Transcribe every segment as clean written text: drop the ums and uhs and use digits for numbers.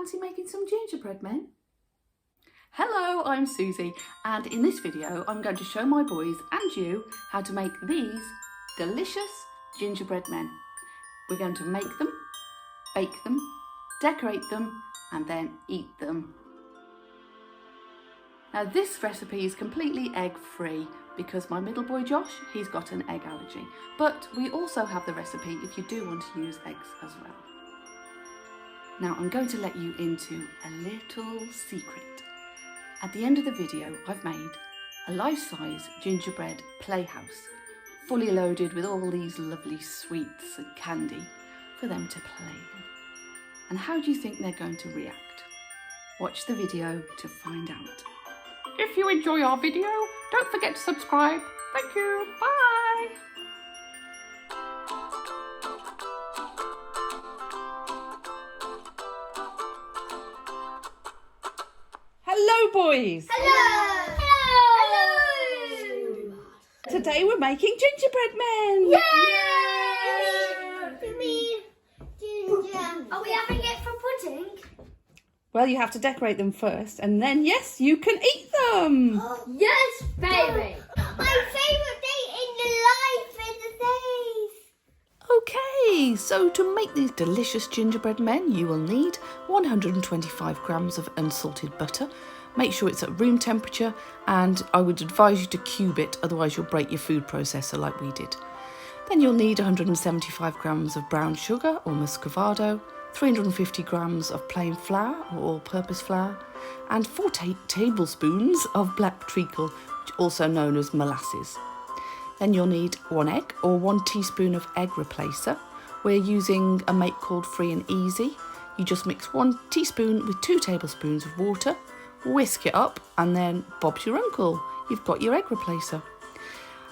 fancy making some gingerbread men? Hello, I'm Susie, and in this video I'm going to show my boys and you how to make these delicious gingerbread men. We're going to make them, bake them, decorate them and then eat them. Now this recipe is completely egg free because my middle boy Josh, he's got an egg allergy, but we also have the recipe if you do want to use eggs as well. Now I'm going to let you into a little secret. At the end of the video I've made a life-size gingerbread playhouse fully loaded with all these lovely sweets and candy for them to play in. And how do you think they're going to react? Watch the video to find out. If you enjoy our video, don't forget to subscribe. Thank you, bye! Hello boys! Hello! Hello! Today we're making gingerbread men! Yay! You mean ginger? Are we having it for pudding? Well, you have to decorate them first and then, yes, you can eat them! Yes, baby! My favourite day in the life is the days! Okay, so to make these delicious gingerbread men, you will need 125 grams of unsalted butter. Make sure it's at room temperature, and I would advise you to cube it, otherwise you'll break your food processor like we did. Then you'll need 175 grams of brown sugar or muscovado, 350 grams of plain flour or all-purpose flour, and 4 tablespoons of black treacle, also known as molasses. Then you'll need 1 egg or 1 teaspoon of egg replacer. We're using a make called Free and Easy. You just mix 1 teaspoon with 2 tablespoons of water, whisk it up, and then Bob's your uncle. You've got your egg replacer.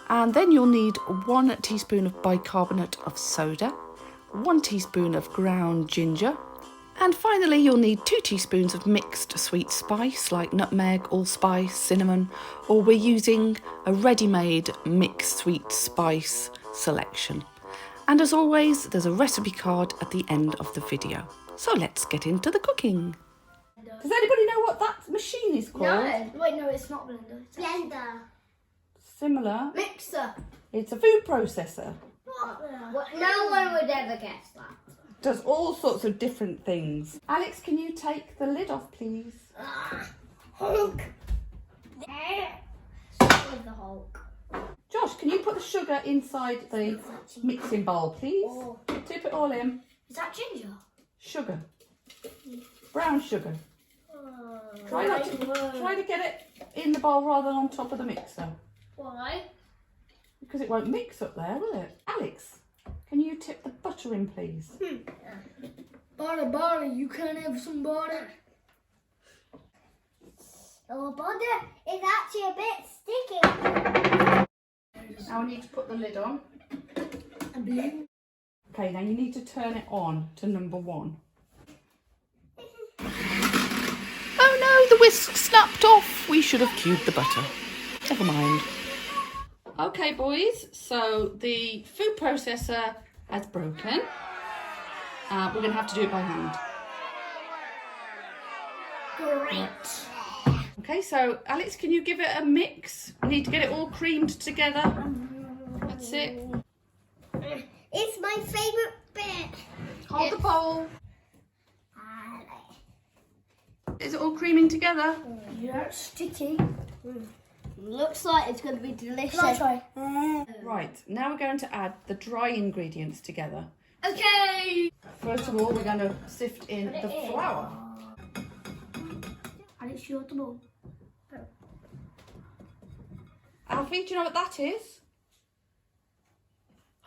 And then you'll need 1 teaspoon of bicarbonate of soda, 1 teaspoon of ground ginger, and finally you'll need 2 teaspoons of mixed sweet spice like nutmeg, allspice, cinnamon, or we're using a ready-made mixed sweet spice selection. And as always, there's a recipe card at the end of the video. So let's get into the cooking. Does anybody know what that machine is called? No, wait, no, it's not blender. It's blender. Similar. Mixer. It's a food processor. What? No one would ever guess that. Does all sorts of different things. Alex, can you take the lid off, please? Hulk. Stop with the Hulk. Josh, can you put the sugar inside the mixing bowl, please? Oh. Tip it all in. Is that ginger? Sugar. Brown sugar. Try to get it in the bowl rather than on top of the mixer. Why? Because it won't mix up there, will it? Alex, can you tip the butter in, please? Butter, you can have some butter. Oh, butter is actually a bit sticky. Now I need to put the lid on. Blue. Okay, now you need to turn it on to number 1. Oh no, the whisk snapped off. We should have cubed the butter. Never mind. Okay, boys, so the food processor has broken. We're going to have to do it by hand. Great. Okay, so Alex, can you give it a mix? We need to get it all creamed together. That's it. It's my favourite bit. Hold the bowl. Is it all creaming together? Yeah, it's sticky. Looks like it's going to be delicious. I'll try. Right, now we're going to add the dry ingredients together. Okay. First of all, we're going to sift in the flour. And it's your bowl. Alfie, do you know what that is?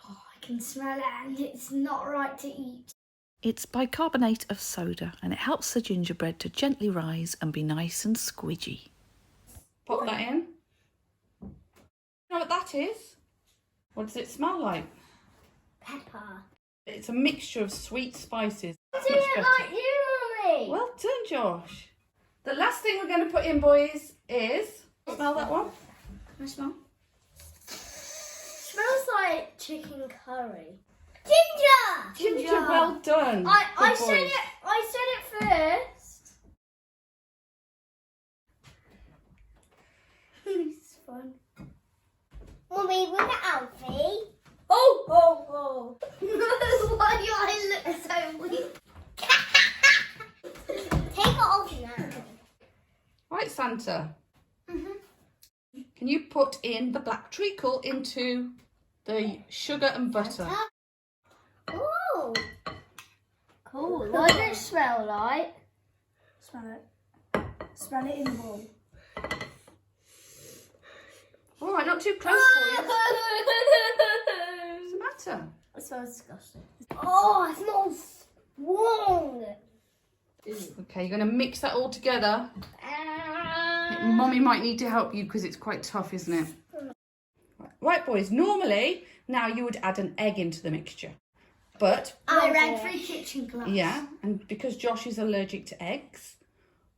Oh, I can smell it and it's not right to eat. It's bicarbonate of soda and it helps the gingerbread to gently rise and be nice and squidgy. Pop that in. You know what that is? What does it smell like? Pepper. It's a mixture of sweet spices. I do it like you, Mummy. Well done, Josh. The last thing we're going to put in, boys, is... Smell that one? Can I smell? Smells like chicken curry. Ginger! Ginger, well done. I Good said boys. it first. Mommy, with the Alfie. Oh, oh, oh. Why do I look so weak? Take it off now. Right, Santa. Can you put in the black treacle into the sugar and butter? Oh, cool. What does it smell like? Smell it. Smell it in the bowl. All right, not too close for you. What's the matter? It smells disgusting. Oh, it smells strong. Okay, you're going to mix that all together. Mommy might need to help you because it's quite tough, isn't it? Right, boys, normally now you would add an egg into the mixture. But, I ran 3 kitchen gloves. yeah, and because Josh is allergic to eggs,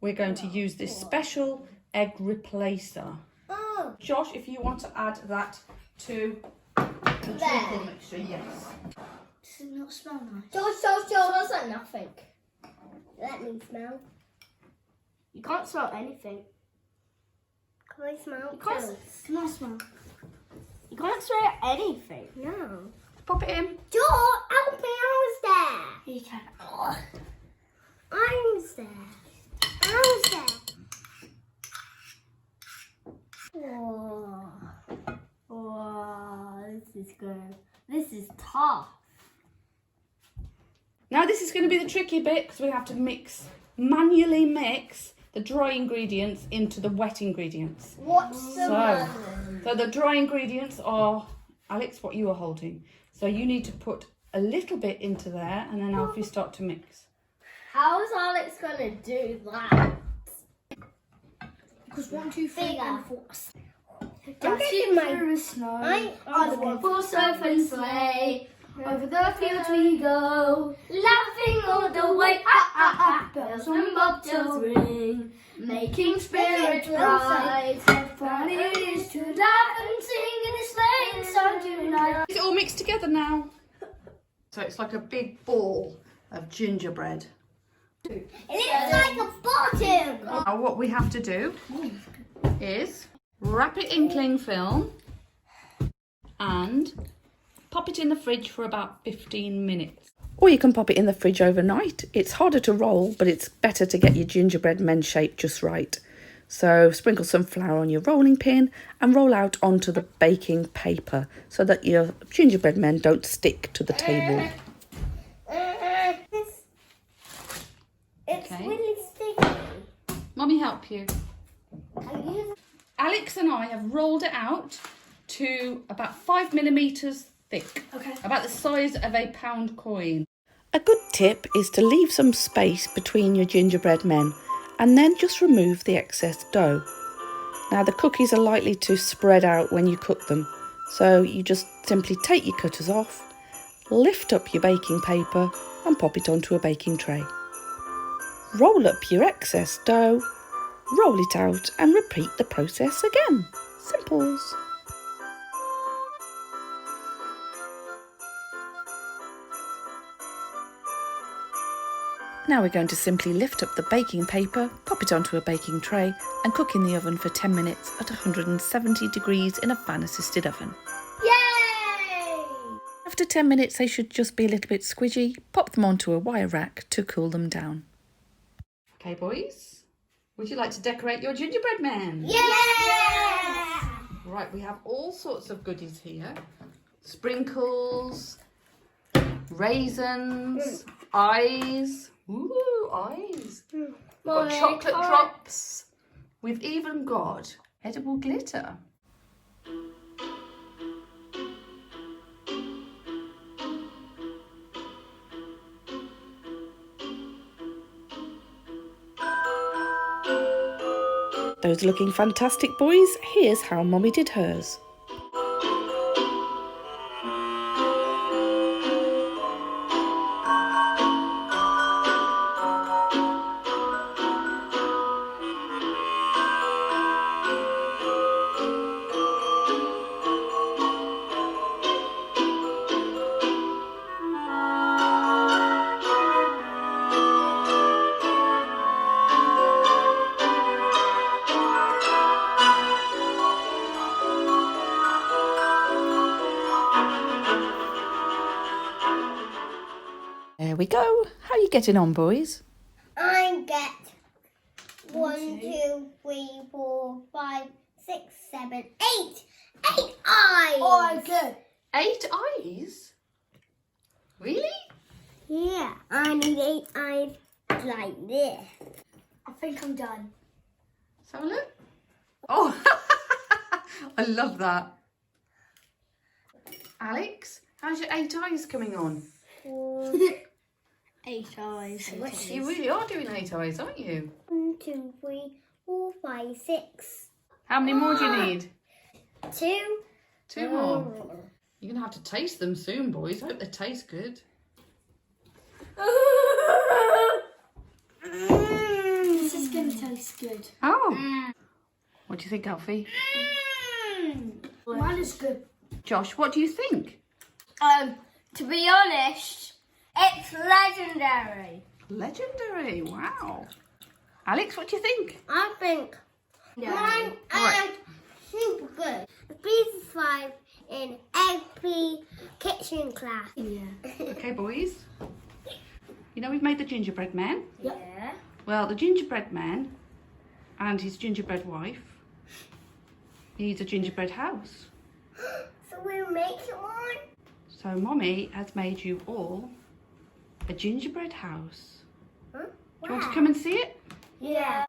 we're going to use this special egg replacer. Oh, Josh, if you want to add that to the treacle mixture, yes. Does it not smell nice? smells like nothing. Let me smell. You can't smell anything. Can I smell? You can't. Can I smell? You can't smell anything. No. Pop it in. George, help me, I was there. You can. I was there. I was there. Whoa. Whoa. This is good. This is tough. Now this is going to be the tricky bit because we have to manually mix the dry ingredients into the wet ingredients. What's the So the dry ingredients are, Alex, what you are holding. So you need to put a little bit into there and then Alfie start to mix. How is Alex gonna do that? Because 1, 2, 3, and 4. Dashing through the snow, on the one-full surf sleigh. Over the fields we go, laughing all the way. Ah, ah, ah. Bells and bobtails ring, making spirits bright. Fun it is to laugh and sing in the sleighing song tonight. Is it all mixed together now? So it's like a big ball of gingerbread. It looks like a bottom. Now what we have to do is wrap it in cling film and pop it in the fridge for about 15 minutes. Or you can pop it in the fridge overnight. It's harder to roll, but it's better to get your gingerbread men shape just right. So sprinkle some flour on your rolling pin and roll out onto the baking paper so that your gingerbread men don't stick to the table. It's Okay. really sticky. Mummy, help you. I use Alex and I have rolled it out to about 5 millimetres thick. Okay. About the size of a pound coin. A good tip is to leave some space between your gingerbread men and then just remove the excess dough. Now the cookies are likely to spread out when you cook them, so you just simply take your cutters off, lift up your baking paper and pop it onto a baking tray. Roll up your excess dough, roll it out and repeat the process again. Simples. Now we're going to simply lift up the baking paper, pop it onto a baking tray and cook in the oven for 10 minutes at 170 degrees in a fan-assisted oven. Yay! After 10 minutes they should just be a little bit squidgy. Pop them onto a wire rack to cool them down. Okay boys, would you like to decorate your gingerbread man? Yeah! Right, we have all sorts of goodies here. Sprinkles, raisins, eyes. Ooh, eyes. We've got chocolate drops. We've even got edible glitter. Those are looking fantastic, boys. Here's how Mommy did hers. go. How are you getting on, boys? I get 1, 2, 3, 4, 5, 6, 7, 8. 8 eyes. Oh, good. 8 eyes? Really? Yeah, I need 8 eyes like this. I think I'm done. Let's have a look. Oh, I love that. Alex, how's your 8 eyes coming on? 4, 8 eyes. You really are doing 8 eyes, aren't you? 1, 2, 3, 4, 5, 6. How many more do you need? 2. 2 more. You're going to have to taste them soon, boys. I hope they taste good. This is going to taste good. Oh. What do you think, Alfie? Mine is good. Josh, what do you think? To be honest, it's legendary. Legendary. Wow. Alex, what do you think? I think mine Right. super good. The pizza 5 in every kitchen class. Yeah. Okay, boys. You know we've made the gingerbread man. Yeah. Well, the gingerbread man and his gingerbread wife needs a gingerbread house. So we'll make it one. So Mommy has made you all a gingerbread house. Huh? Do you want to come and see it? Yeah.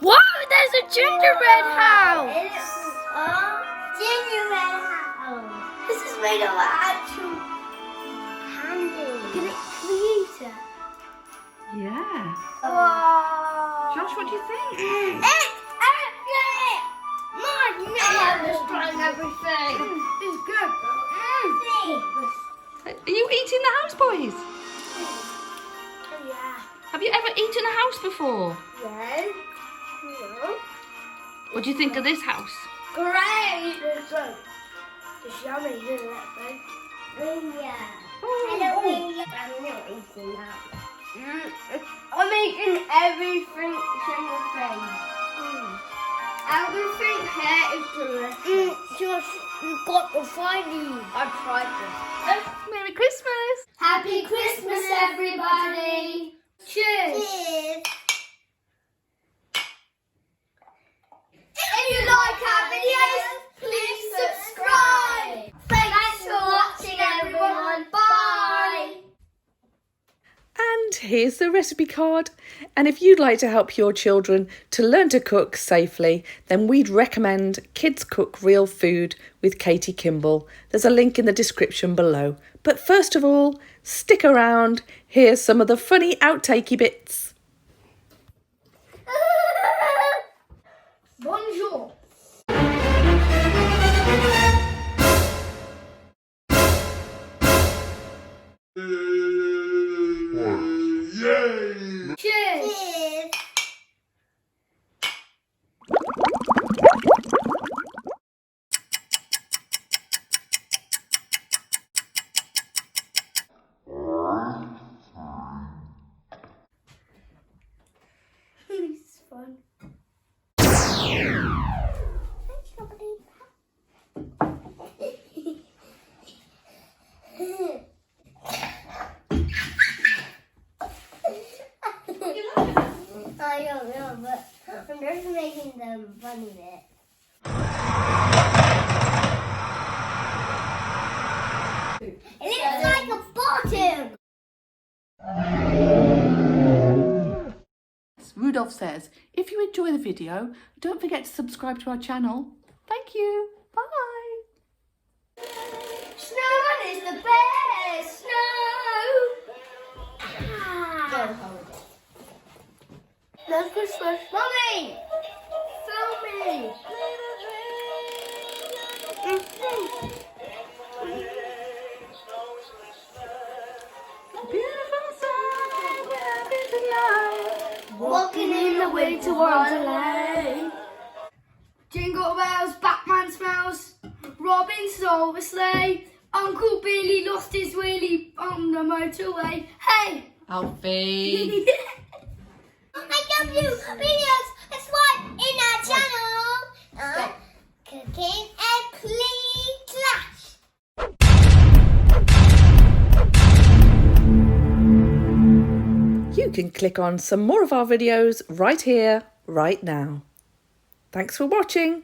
Whoa, there's a gingerbread house! It's a gingerbread house. This is made of actual Candy. Can it create it? Yeah. Wow. Josh, what do you think? It's epic! I'm just trying everything. It's good. Are you eating the house, boys? Yeah. Have you ever eaten a house before? Yes. What do you think of this house? Great. It's good. It's yummy, isn't it, babe? Yeah. Oh. I'm not eating that. I'm eating everything, single thing. Everything here is delicious. Josh, you got the funny. I tried this. Merry Christmas! Happy Christmas, everybody! Cheers! Cheers. If you like our videos, please subscribe. Thanks for watching, everyone. Bye. And here's the recipe card. And if you'd like to help your children to learn to cook safely, then we'd recommend Kids Cook Real Food with Katie Kimball. There's a link in the description below. But first of all, stick around. Here's some of the funny outtakey bits. Bonjour. Cheers. Cheers. It's fun. I don't know, but I'm just making them funny bit. It looks like a bottom. Rudolph says, if you enjoy the video, don't forget to subscribe to our channel. Thank you. Bye. Snowman is the best. Snow. Merry Christmas. Mommy! Film me! Beautiful sun, happy tonight. Walking in the winter wonderland. Jingle bells, Batman smells. Robin stole the sleigh. Uncle Billy lost his wheelie on the motorway. Hey! Alfie. I love you. Videos. Subscribe in our channel. Cooking and Clean Clash. You can click on some more of our videos right here, right now. Thanks for watching.